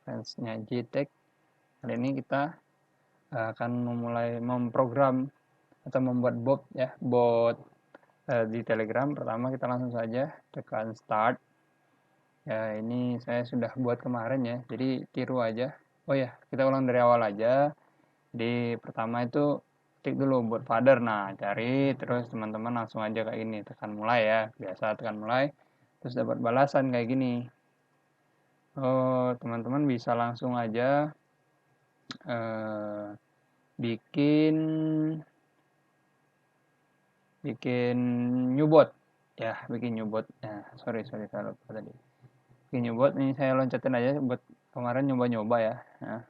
fansnya JTech. Kali ini kita akan memulai memprogram atau membuat bot di Telegram. Pertama kita langsung saja tekan start. Ya, ini saya sudah buat kemarin ya, jadi tiru aja. Oh ya, kita ulang dari awal aja. Di pertama itu klik dulu buat father. Nah, cari terus teman-teman langsung aja kayak gini, tekan mulai ya. Biasa tekan mulai, terus dapat balasan kayak gini. Oh, teman-teman bisa langsung aja bikin new bot ya, bikin new bot. Nah, sorry saya lupa tadi. Bikin new bot ini saya loncatin aja buat kemarin nyoba-nyoba ya. Nah,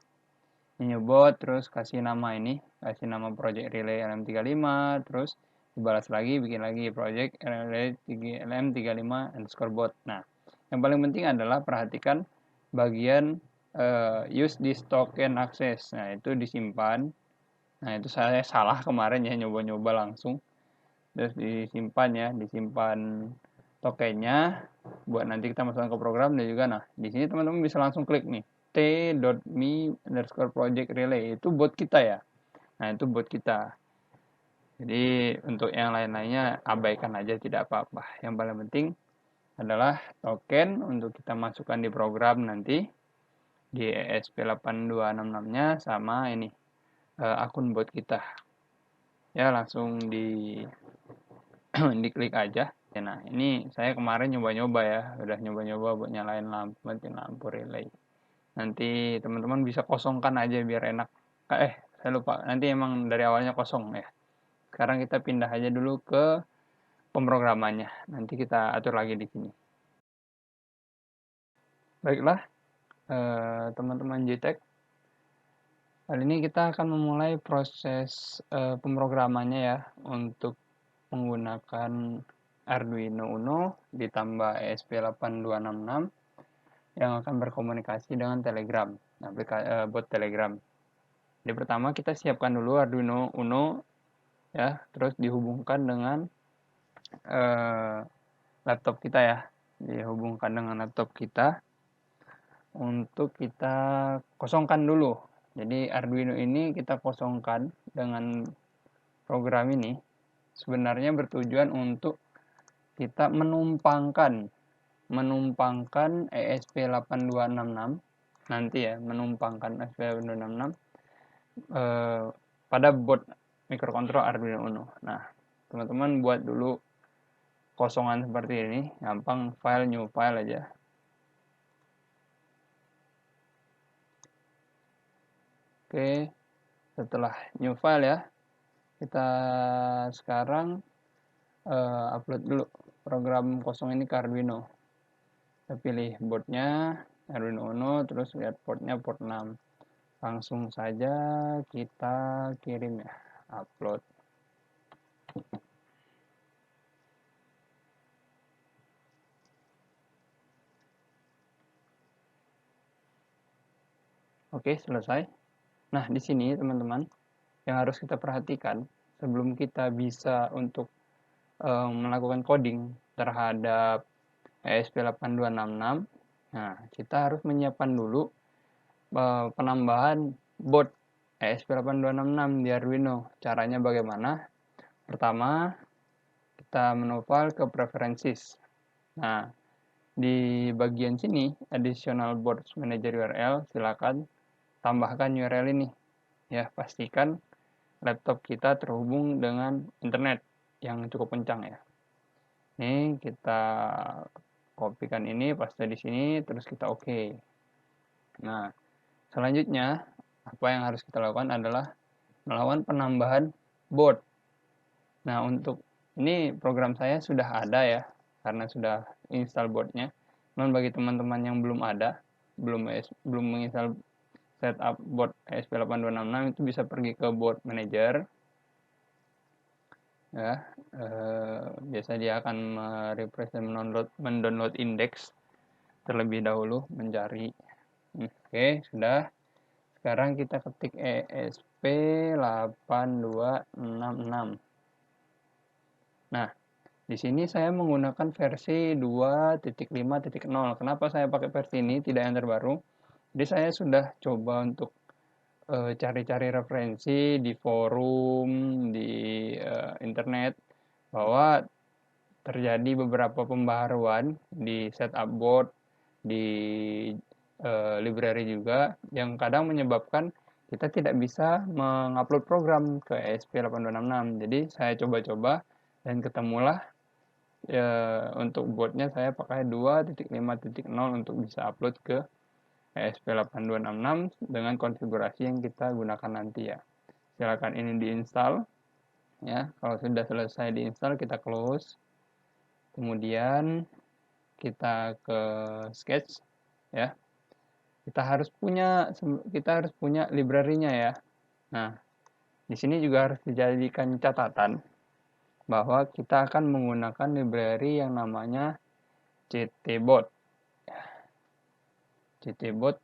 ini new bot, terus kasih nama project relay LM35, terus dibalas lagi, bikin lagi project relay LM35 underscore bot. Nah, yang paling penting adalah perhatikan bagian use this token access. Nah, itu disimpan. Nah, itu saya salah kemarin ya, nyoba-nyoba langsung. Terus disimpan tokennya buat nanti kita masukkan ke program. Dan juga nah, di sini teman-teman bisa langsung klik nih, t.me_project_relay, itu bot kita ya. Nah, itu bot kita. Jadi untuk yang lain-lainnya abaikan aja, tidak apa-apa. Yang paling penting adalah token untuk kita masukkan di program nanti di ESP8266-nya sama ini akun bot kita. Ya, langsung diklik aja. Nah, ini saya kemarin nyoba-nyoba ya, udah nyoba-nyoba buat nyalain lampu relay. Nanti teman-teman bisa kosongkan aja biar enak. Saya lupa, nanti emang dari awalnya kosong ya. Sekarang kita pindah aja dulu ke pemrogramannya. Nanti kita atur lagi di sini. Baiklah, teman-teman JTech. Kali ini kita akan memulai proses pemrogramannya ya, untuk menggunakan Arduino Uno ditambah ESP8266 yang akan berkomunikasi dengan Telegram, bot Telegram. Jadi pertama kita siapkan dulu Arduino Uno ya, terus dihubungkan dengan laptop kita ya, dihubungkan dengan laptop kita untuk kita kosongkan dulu. Jadi Arduino ini kita kosongkan dengan program ini sebenarnya bertujuan untuk kita menumpangkan ESP8266 nanti ya, menumpangkan ESP8266 pada bot microcontroller Arduino Uno. Nah, teman-teman buat dulu kosongan seperti ini, gampang, file new file aja. Oke, setelah new file ya, kita sekarang upload dulu program kosong ini ke Arduino. Kita pilih boardnya Arduino Uno, terus lihat portnya port 6. Langsung saja kita kirim ya, upload. Oke, selesai. Nah, di sini teman-teman yang harus kita perhatikan sebelum kita bisa untuk melakukan coding terhadap ESP8266, nah kita harus menyiapkan dulu penambahan bot ESP8266 di Arduino. Caranya bagaimana? Pertama, kita menopal ke preferences. Nah, di bagian sini additional board manager URL, silakan tambahkan URL ini. Ya, pastikan laptop kita terhubung dengan internet yang cukup kencang ya. Ini kita kopikan ini, paste di sini, terus kita oke. Nah, selanjutnya apa yang harus kita lakukan adalah melakukan penambahan board. Nah, untuk ini program saya sudah ada ya, karena sudah install boardnya. Namun bagi teman-teman yang belum ada, belum menginstal setup board ESP8266, itu bisa pergi ke board manager. Ya, biasa dia akan merepresent mendownload index terlebih dahulu, mencari. Oke, sudah. Sekarang kita ketik ESP8266. Nah, di sini saya menggunakan versi 2.5.0. Kenapa saya pakai versi ini, tidak yang terbaru? Jadi saya sudah coba untuk cari-cari referensi di forum, di internet, bahwa terjadi beberapa pembaharuan di setup board, di library juga, yang kadang menyebabkan kita tidak bisa mengupload program ke ESP8266. Jadi saya coba-coba dan ketemulah untuk boardnya saya pakai 2.5.0 untuk bisa upload ke ESP8266 dengan konfigurasi yang kita gunakan nanti ya. Silakan ini diinstal ya. Kalau sudah selesai diinstal kita close. Kemudian kita ke sketch ya. Kita harus punya library-nya ya. Nah, di sini juga harus dijadikan catatan bahwa kita akan menggunakan library yang namanya ctbot. ctbot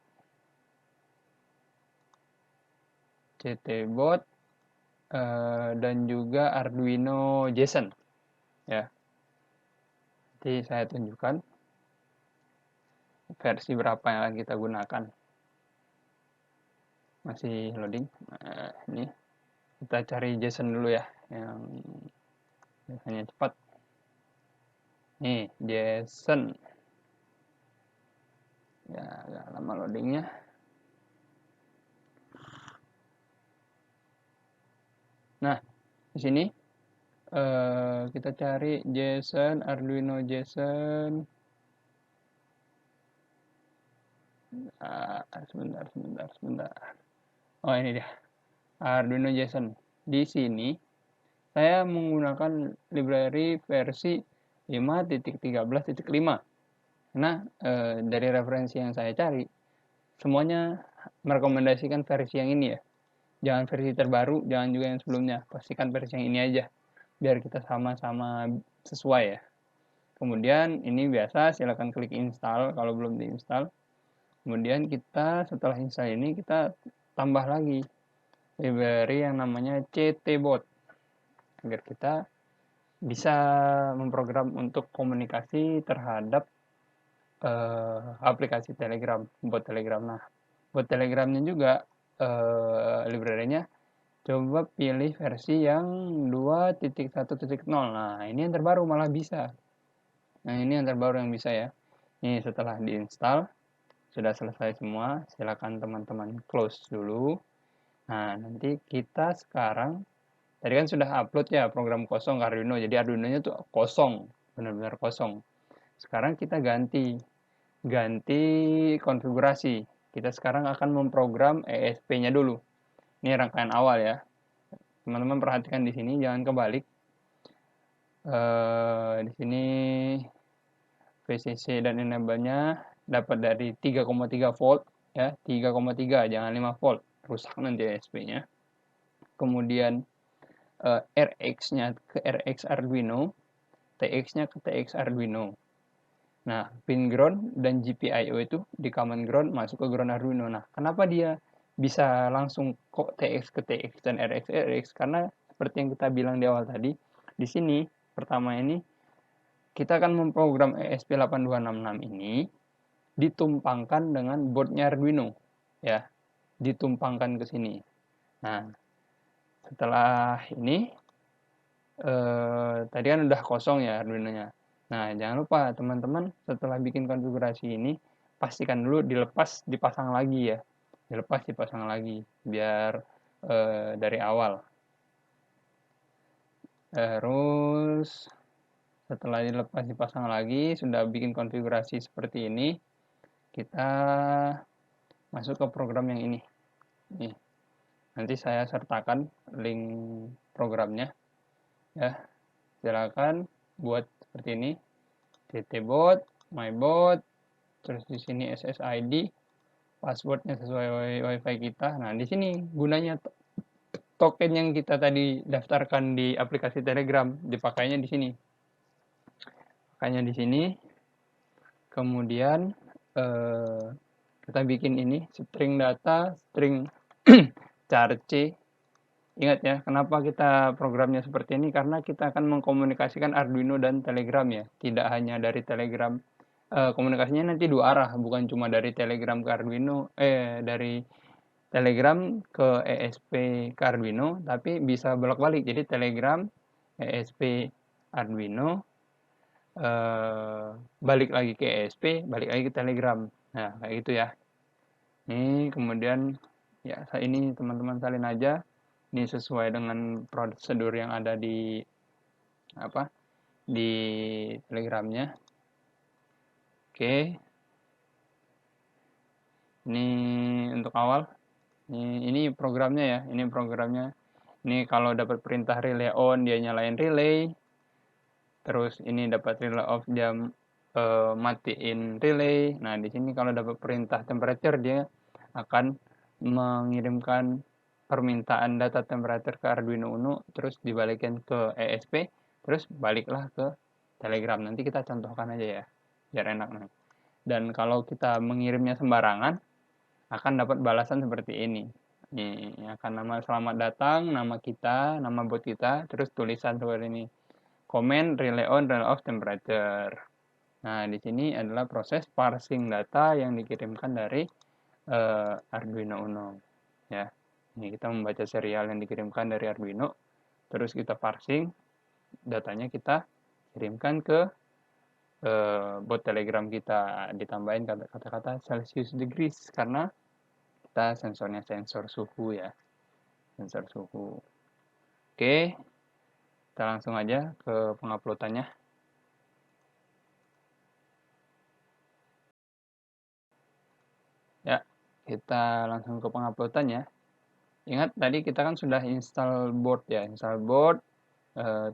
dan juga Arduino JSON ya. Nanti saya tunjukkan versi berapa yang akan kita gunakan. Masih loading. Nah, ini kita cari JSON dulu ya, yang biasanya cepat. Nih, JSON. Ya, agak lama loadingnya. Nah, di sini kita cari JSON, Arduino JSON. Sebentar. Oh, ini dia. Arduino JSON. Di sini saya menggunakan library versi 5.13.5. Karena dari referensi yang saya cari, semuanya merekomendasikan versi yang ini ya. Jangan versi terbaru, jangan juga yang sebelumnya. Pastikan versi yang ini aja, biar kita sama-sama sesuai ya. Kemudian ini biasa, silakan klik install kalau belum diinstal. Kemudian kita setelah install ini, kita tambah lagi library yang namanya ctbot, agar kita bisa memprogram untuk komunikasi terhadap aplikasi Telegram, bot Telegram. Nah, bot Telegramnya juga library-nya coba pilih versi yang 2.1.0. Nah, ini yang terbaru malah bisa. Nah, ini yang terbaru yang bisa ya. Ini setelah diinstal, sudah selesai semua, silakan teman-teman close dulu. Nah, nanti kita sekarang, tadi kan sudah upload ya program kosong ke Arduino, jadi Arduino-nya tuh kosong, benar-benar kosong. Sekarang kita ganti konfigurasi. Kita sekarang akan memprogram ESP-nya dulu. Ini rangkaian awal ya. Teman-teman perhatikan di sini, jangan kebalik. Di sini VCC dan enable-nya dapat dari 3,3 volt ya, 3,3, jangan 5 volt, rusak nanti ESP-nya. Kemudian RX-nya ke RX Arduino, TX-nya ke TX Arduino. Nah, pin ground dan GPIO itu di command ground masuk ke ground Arduino. Nah, kenapa dia bisa langsung kok TX ke TX dan RX RX? Karena seperti yang kita bilang di awal tadi, di sini pertama ini kita akan memprogram ESP8266 ini ditumpangkan dengan boardnya Arduino, ya, ditumpangkan ke sini. Nah, setelah ini tadi kan udah kosong ya Arduino-nya. Nah, jangan lupa teman-teman setelah bikin konfigurasi ini, pastikan dulu dilepas, dipasang lagi ya. Dilepas, dipasang lagi, biar dari awal. Terus, setelah dilepas, dipasang lagi, sudah bikin konfigurasi seperti ini, kita masuk ke program yang ini. Nih, nanti saya sertakan link programnya. Ya, silakan buat seperti ini, ctbot, mybot, terus di sini SSID, passwordnya sesuai wifi kita. Nah, di sini gunanya token yang kita tadi daftarkan di aplikasi Telegram, dipakainya di sini. Pakainya di sini. Kemudian kita bikin ini string data, string char C. Ingat ya, kenapa kita programnya seperti ini? Karena kita akan mengkomunikasikan Arduino dan Telegram ya. Tidak hanya dari Telegram komunikasinya nanti dua arah, bukan cuma dari Telegram ke Arduino, dari Telegram ke ESP ke Arduino, tapi bisa bolak-balik. Jadi Telegram, ESP, Arduino, balik lagi ke ESP, balik lagi ke Telegram. Nah, kayak gitu ya. Ini kemudian ya ini teman-teman salin aja. Ini sesuai dengan prosedur yang ada di apa? Di Telegramnya. Oke. Ini untuk awal. Ini programnya ya. Ini programnya. Ini kalau dapat perintah relay on dia nyalain relay. Terus ini dapat relay off dia matiin relay. Nah, di sini kalau dapat perintah temperature dia akan mengirimkan permintaan data temperature ke Arduino Uno terus dibalikin ke ESP terus baliklah ke Telegram. Nanti kita contohkan aja ya biar enak nih. Dan kalau kita mengirimnya sembarangan akan dapat balasan seperti ini. Ini akan nama selamat datang, nama kita, nama bot kita, terus tulisan seperti ini. Comment relay on, relay off temperature. Nah, di sini adalah proses parsing data yang dikirimkan dari Arduino Uno. Ya, ini kita membaca serial yang dikirimkan dari Arduino, terus kita parsing, datanya kita kirimkan ke bot Telegram kita, ditambahin kata-kata Celsius degrees karena kita sensornya sensor suhu ya, sensor suhu. Oke, kita langsung aja ke penguploadannya. Ya, kita langsung ke penguploadannya. Ingat tadi kita kan sudah install board ya, install board,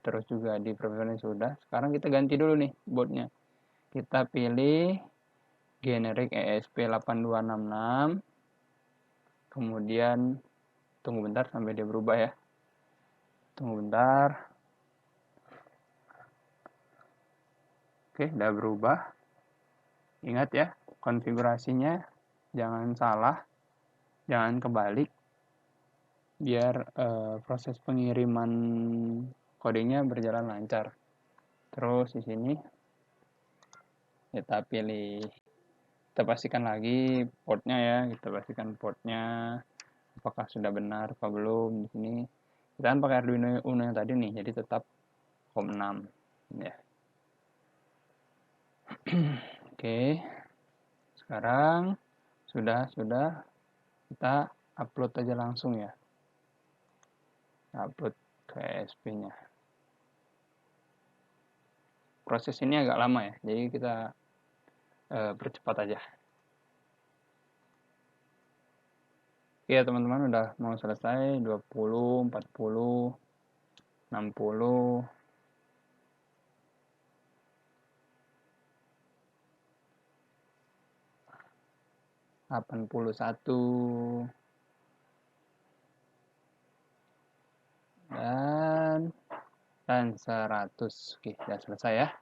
terus juga di preference sudah. Sekarang kita ganti dulu nih boardnya. Kita pilih generic ESP8266. Kemudian tunggu bentar sampai dia berubah ya. Tunggu bentar. Oke, udah berubah. Ingat ya, konfigurasinya jangan salah, jangan kebalik, biar proses pengiriman kodenya berjalan lancar. Terus di sini kita pilih, kita pastikan lagi portnya ya, kita pastikan portnya apakah sudah benar apa belum. Di sini kita kan pakai Arduino Uno yang tadi nih, jadi tetap COM6 ya. Oke, sekarang sudah kita upload aja langsung ya, upload ke ESP-nya. Proses ini agak lama ya, jadi kita percepat aja. Oke teman-teman, udah mau selesai. 20, 40, 60, 81, dan 100. Oke, sudah selesai ya.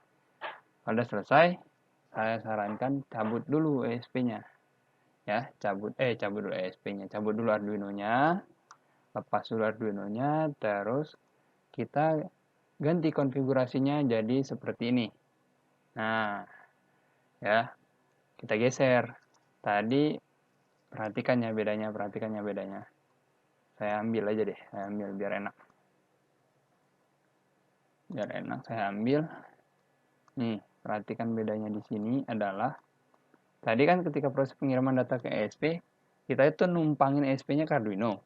Kalau sudah selesai, saya sarankan cabut dulu ESP-nya. Ya, cabut dulu ESP-nya, cabut dulu Arduino-nya, lepas dulu Arduino-nya, terus kita ganti konfigurasinya jadi seperti ini. Nah, ya, kita geser. Tadi perhatikan ya bedanya. Saya ambil aja deh, saya ambil biar enak. Saya ambil. Nih, perhatikan bedanya di sini adalah tadi kan ketika proses pengiriman data ke ESP, kita itu numpangin ESP-nya ke Arduino.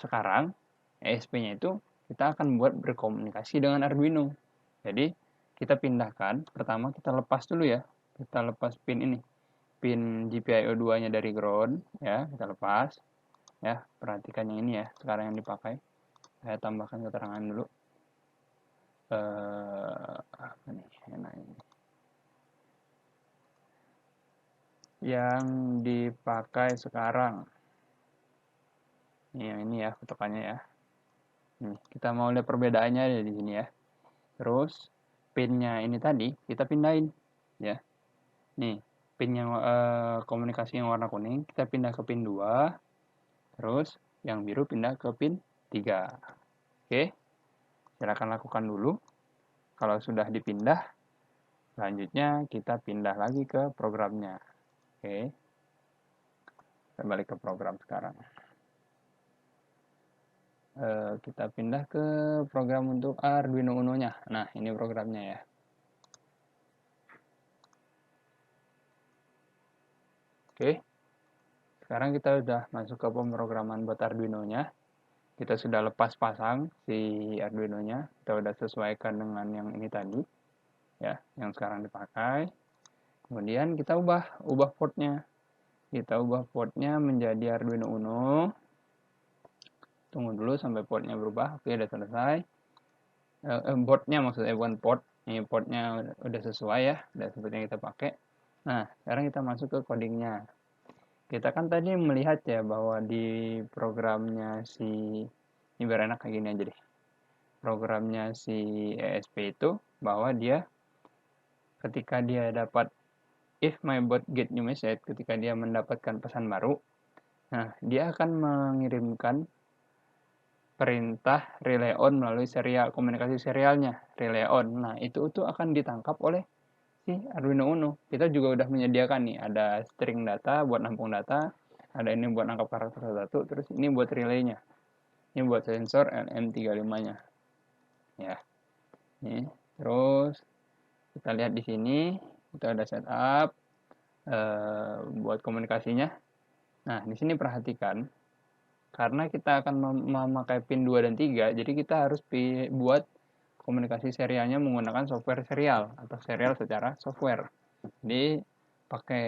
Sekarang, ESP-nya itu kita akan buat berkomunikasi dengan Arduino. Jadi, kita pindahkan, pertama kita lepas dulu ya. Kita lepas pin ini. Pin GPIO 2-nya dari ground, ya, kita lepas. Ya, perhatikan yang ini ya, sekarang yang dipakai. Saya tambahkan keterangan dulu. Apa nih, enak ini. Yang dipakai sekarang. Ini ya, ketukannya ya. Nih, kita mau lihat perbedaannya di sini ya. Terus pinnya ini tadi kita pindahin ya. Nih, pin yang komunikasi yang warna kuning kita pindah ke pin 2. Terus yang biru pindah ke pin 3. Oke. Silakan lakukan dulu. Kalau sudah dipindah, Selanjutnya kita pindah lagi ke programnya. Oke. Kita balik ke program sekarang. Kita pindah ke program untuk Arduino Uno-nya. Nah, ini programnya ya. Oke. Sekarang kita udah masuk ke pemrograman buat Arduino-nya. Kita sudah lepas pasang si Arduino-nya. Kita udah sesuaikan dengan yang ini tadi. Ya, yang sekarang dipakai. Kemudian kita ubah portnya. Kita ubah portnya menjadi Arduino Uno. Tunggu dulu sampai portnya berubah. Oke, udah selesai. Boardnya maksudnya, bukan port. Ini portnya udah sesuai ya, udah seperti yang kita pakai. Nah, sekarang kita masuk ke codingnya. Kita kan tadi melihat ya bahwa di programnya si, ini biar enak kayak gini aja deh. Programnya si ESP itu bahwa dia ketika dia dapat if my bot get new message, ketika dia mendapatkan pesan baru, nah dia akan mengirimkan perintah relay on melalui serial komunikasi serialnya relay on. Nah, itu akan ditangkap oleh si Arduino Uno. Kita juga udah menyediakan nih, ada string data buat nampung data, ada ini buat nangkap karakter satu, terus ini buat relaynya. Ini buat sensor LM35-nya. Ya. Nih, terus kita lihat di sini, kita ada setup buat komunikasinya. Nah, di sini perhatikan karena kita akan memakai pin 2 dan 3, jadi kita harus buat komunikasi serialnya menggunakan software serial atau serial secara software. Jadi pakai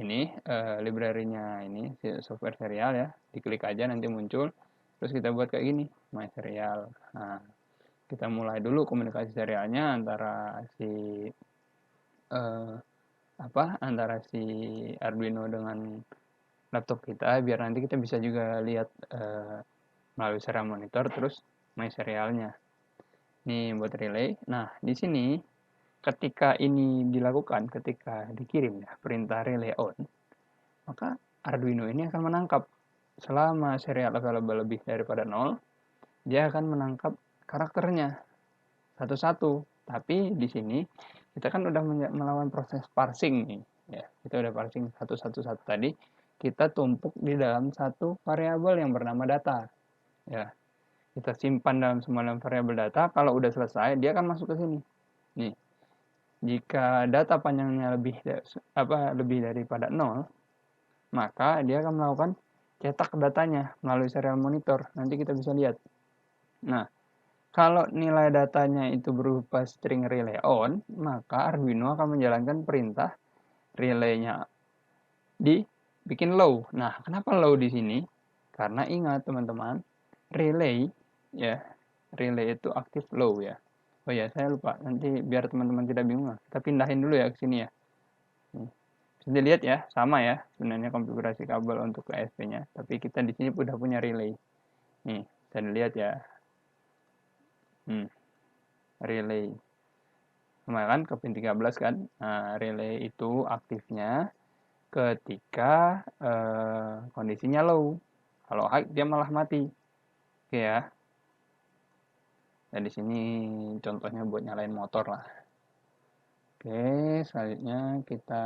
ini library-nya ini software serial ya, diklik aja nanti muncul. Terus kita buat kayak gini, my serial. Nah, kita mulai dulu komunikasi serialnya antara si antara si Arduino dengan laptop kita, biar nanti kita bisa juga lihat melalui serial monitor terus my serialnya. Ini buat relay. Nah, di sini ketika ini dilakukan, ketika dikirim ya perintah relay on, maka Arduino ini akan menangkap selama serial available lebih daripada 0, dia akan menangkap karakternya satu-satu. Tapi di sini kita kan udah melawan proses parsing nih, ya. Kita udah parsing satu-satu tadi, kita tumpuk di dalam satu variabel yang bernama data. Ya, kita simpan dalam semua variabel data. Kalau udah selesai, dia akan masuk ke sini. Nih, jika data panjangnya lebih daripada 0, maka dia akan melakukan cetak datanya melalui serial monitor. Nanti kita bisa lihat. Nah, kalau nilai datanya itu berupa string relay on, maka Arduino akan menjalankan perintah relaynya dibikin low. Nah, kenapa low di sini? Karena ingat teman-teman, relay itu aktif low ya. Oh ya, saya lupa. Nanti biar teman-teman tidak bingung, kita pindahin dulu ya ke sini ya. Bisa dilihat ya, sama ya sebenarnya konfigurasi kabel untuk ESP-nya. Tapi kita di sini udah punya relay. Nih, bisa dilihat ya. Relay. Kemarin ke pin 13 kan. Nah, relay itu aktifnya ketika kondisinya low. Kalau high dia malah mati. Oke ya. Dan di sini contohnya buat nyalain motor lah. Oke, selanjutnya kita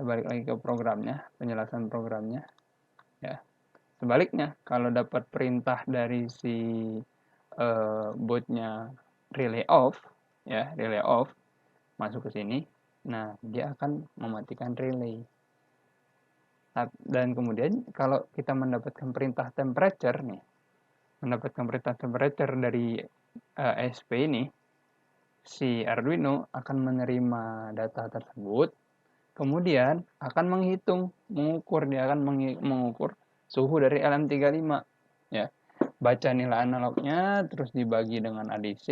balik lagi ke programnya, penjelasan programnya. Ya. Sebaliknya, kalau dapat perintah dari si bootnya relay off, ya, relay off masuk ke sini. Nah, dia akan mematikan relay. Dan kemudian kalau kita mendapatkan perintah temperature nih, mendapatkan perintah temperature dari ESP ini, si Arduino akan menerima data tersebut, kemudian akan mengukur, dia akan mengukur suhu dari LM35, ya. Baca nilai analognya, terus dibagi dengan ADC,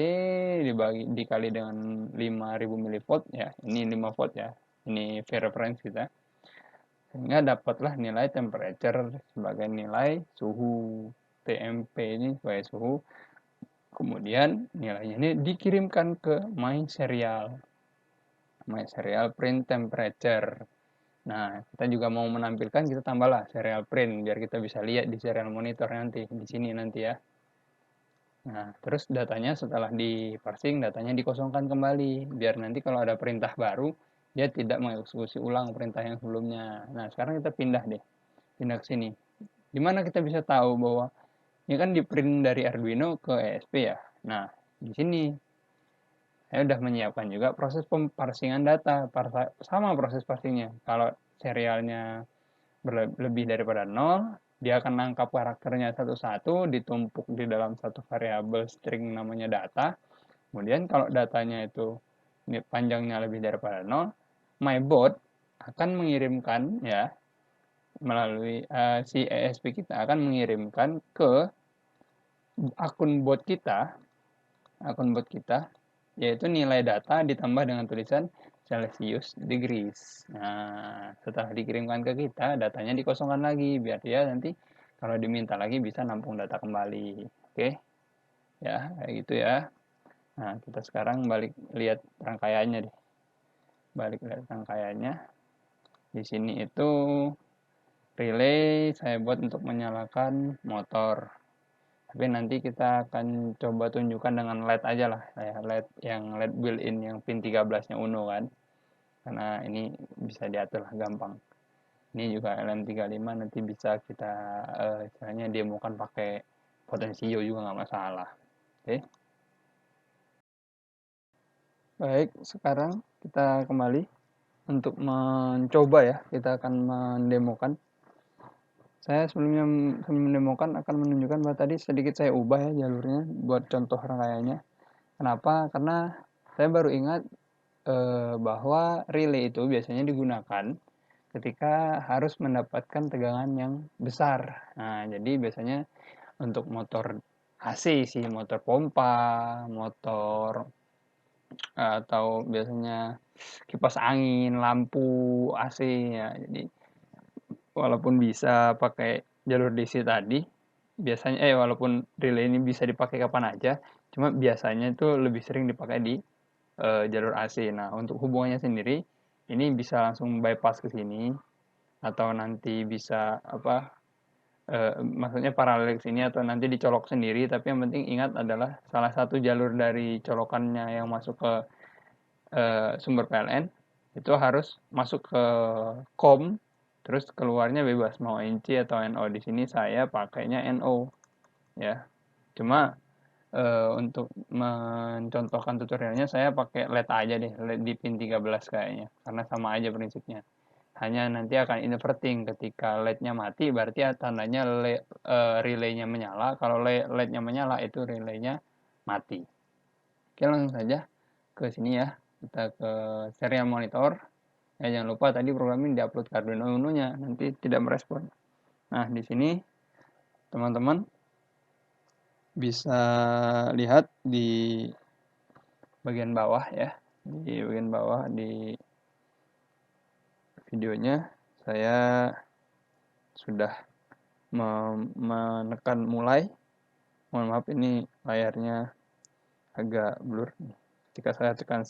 dikali dengan 5000 mV, ya. Ini 5 volt ya. Ini reference kita. Sehingga dapatlah nilai temperature sebagai nilai suhu. TMP ini sebagai suhu. Kemudian nilainya ini dikirimkan ke my serial print temperature. Nah, kita juga mau menampilkan, kita tambahlah serial print biar kita bisa lihat di serial monitor nanti, di sini nanti ya. Nah, terus datanya setelah di-parsing, datanya dikosongkan kembali, biar nanti kalau ada perintah baru, dia tidak mengeksekusi ulang perintah yang sebelumnya. Nah, sekarang kita pindah deh, pindah ke sini. Gimana kita bisa tahu bahwa ini kan di print dari Arduino ke ESP ya. Nah, di sini saya sudah menyiapkan juga proses parsingan data, sama proses parsingnya. Kalau serialnya lebih daripada 0, dia akan nangkap karakternya satu-satu, ditumpuk di dalam satu variabel string namanya data. Kemudian kalau datanya itu panjangnya lebih daripada 0, MyBot akan mengirimkan ya melalui si ESP kita akan mengirimkan ke akun bot kita yaitu nilai data ditambah dengan tulisan Celsius degrees. Nah, setelah dikirimkan ke kita, datanya dikosongkan lagi biar dia nanti kalau diminta lagi bisa nampung data kembali. Oke. Ya, kayak gitu ya. Nah, kita sekarang balik lihat rangkaiannya deh. Balik lihat rangkaiannya. Di sini itu relay saya buat untuk menyalakan motor. Tapi nanti kita akan coba tunjukkan dengan LED aja lah, ya, LED yang LED built-in yang pin 13-nya Uno kan. Karena ini bisa diatur lah gampang. Ini juga LM35 nanti bisa kita istilahnya demokan pakai Potensio juga nggak masalah. Oke. Baik, sekarang kita kembali untuk mencoba ya. Kita akan mendemokan. Saya sebelum mendemokan akan menunjukkan bahwa tadi sedikit saya ubah ya jalurnya buat contoh rangkaiannya. Kenapa? Karena saya baru ingat bahwa relay itu biasanya digunakan ketika harus mendapatkan tegangan yang besar. Nah, jadi biasanya untuk motor AC sih, motor pompa, motor atau biasanya kipas angin, lampu AC ya. Jadi walaupun bisa pakai jalur DC tadi, biasanya walaupun relay ini bisa dipakai kapan aja, cuma biasanya itu lebih sering dipakai di jalur AC. Nah, untuk hubungannya sendiri, ini bisa langsung bypass ke sini, atau nanti bisa maksudnya paralel ke sini atau nanti dicolok sendiri. Tapi yang penting ingat adalah salah satu jalur dari colokannya yang masuk ke sumber PLN itu harus masuk ke COM, terus keluarnya bebas mau NC atau NO. Di sini saya pakainya NO ya. Cuma untuk mencontohkan tutorialnya saya pakai LED aja deh, LED di pin 13 kayaknya, karena sama aja prinsipnya. Hanya nanti akan inverting ketika LED-nya mati, berarti tandanya relay-nya menyala. Kalau LED-nya menyala, itu relay-nya mati. Oke, langsung saja ke sini ya. Kita ke serial monitor. Ya, jangan lupa tadi programnya diupload ke Arduino Uno-nya, nanti tidak merespon. Nah, di sini teman-teman bisa lihat di bagian bawah ya, di bagian bawah di videonya saya sudah menekan mulai. Mohon maaf ini layarnya agak blur. Ketika saya tekan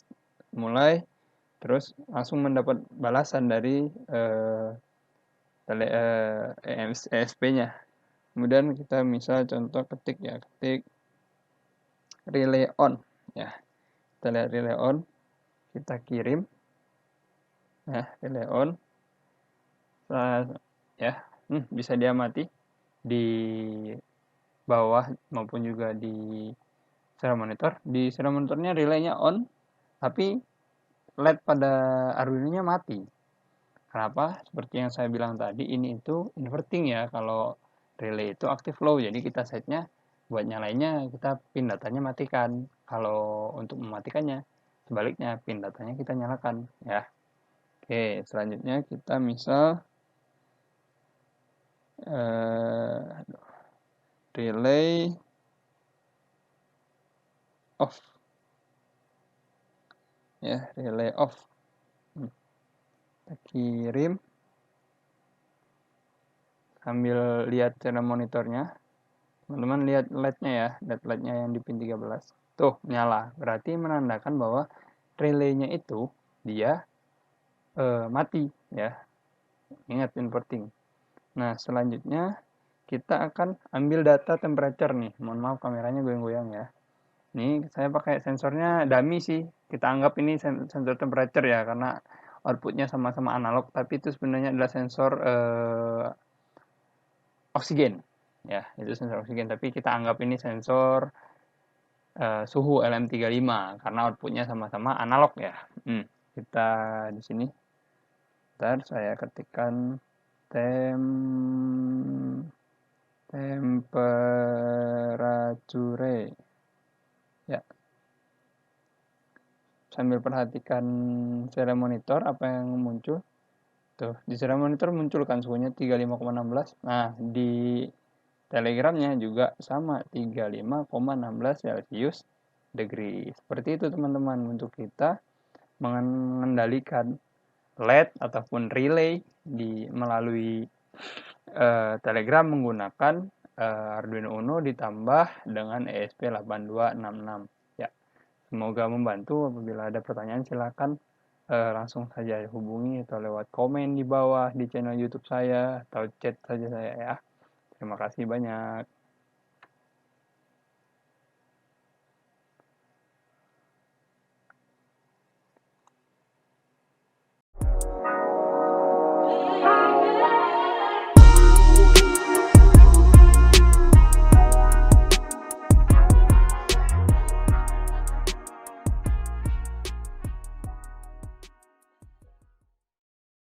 mulai, terus langsung mendapat balasan dari ESP-nya. Kemudian kita misal contoh ketik relay on ya. Kita lihat relay on, kita kirim ya, relay on. Ya, bisa diamati di bawah maupun juga di serial monitor. Di serial monitornya relaynya on, tapi LED pada Arduino-nya mati. Kenapa? Seperti yang saya bilang tadi, ini itu inverting ya. Kalau relay itu active low, jadi kita setnya buat nyalainnya kita pin datanya matikan. Kalau untuk mematikannya, sebaliknya pin datanya kita nyalakan ya. Oke, selanjutnya kita misal relay off ya, relay off. Kita kirim sambil lihat cara monitornya. Teman-teman lihat LED-nya ya, LED-nya yang di pin 13. Tuh, nyala. Berarti menandakan bahwa relaynya itu dia mati ya. Ingat inverting. Nah, selanjutnya kita akan ambil data temperature nih. Mohon maaf kameranya goyang-goyang ya. Ini saya pakai sensornya dummy sih. Kita anggap ini sensor temperature ya, karena outputnya sama-sama analog, tapi itu sebenarnya adalah sensor oksigen. Ya, itu sensor oksigen, tapi kita anggap ini sensor suhu LM35 karena outputnya sama-sama analog ya. Kita di sini. Ntar saya ketikkan temperature. Ya. Sambil perhatikan serial monitor apa yang muncul. Tuh, di serial monitor muncul kan suhunya 35,16. Nah, di Telegramnya juga sama 35,16 Celcius degree. Seperti itu teman-teman untuk kita mengendalikan LED ataupun relay melalui Telegram menggunakan Arduino Uno ditambah dengan ESP8266. Ya, semoga membantu. Apabila ada pertanyaan silakan langsung saja hubungi atau lewat komen di bawah di channel YouTube saya atau chat saja saya ya. Terima kasih banyak.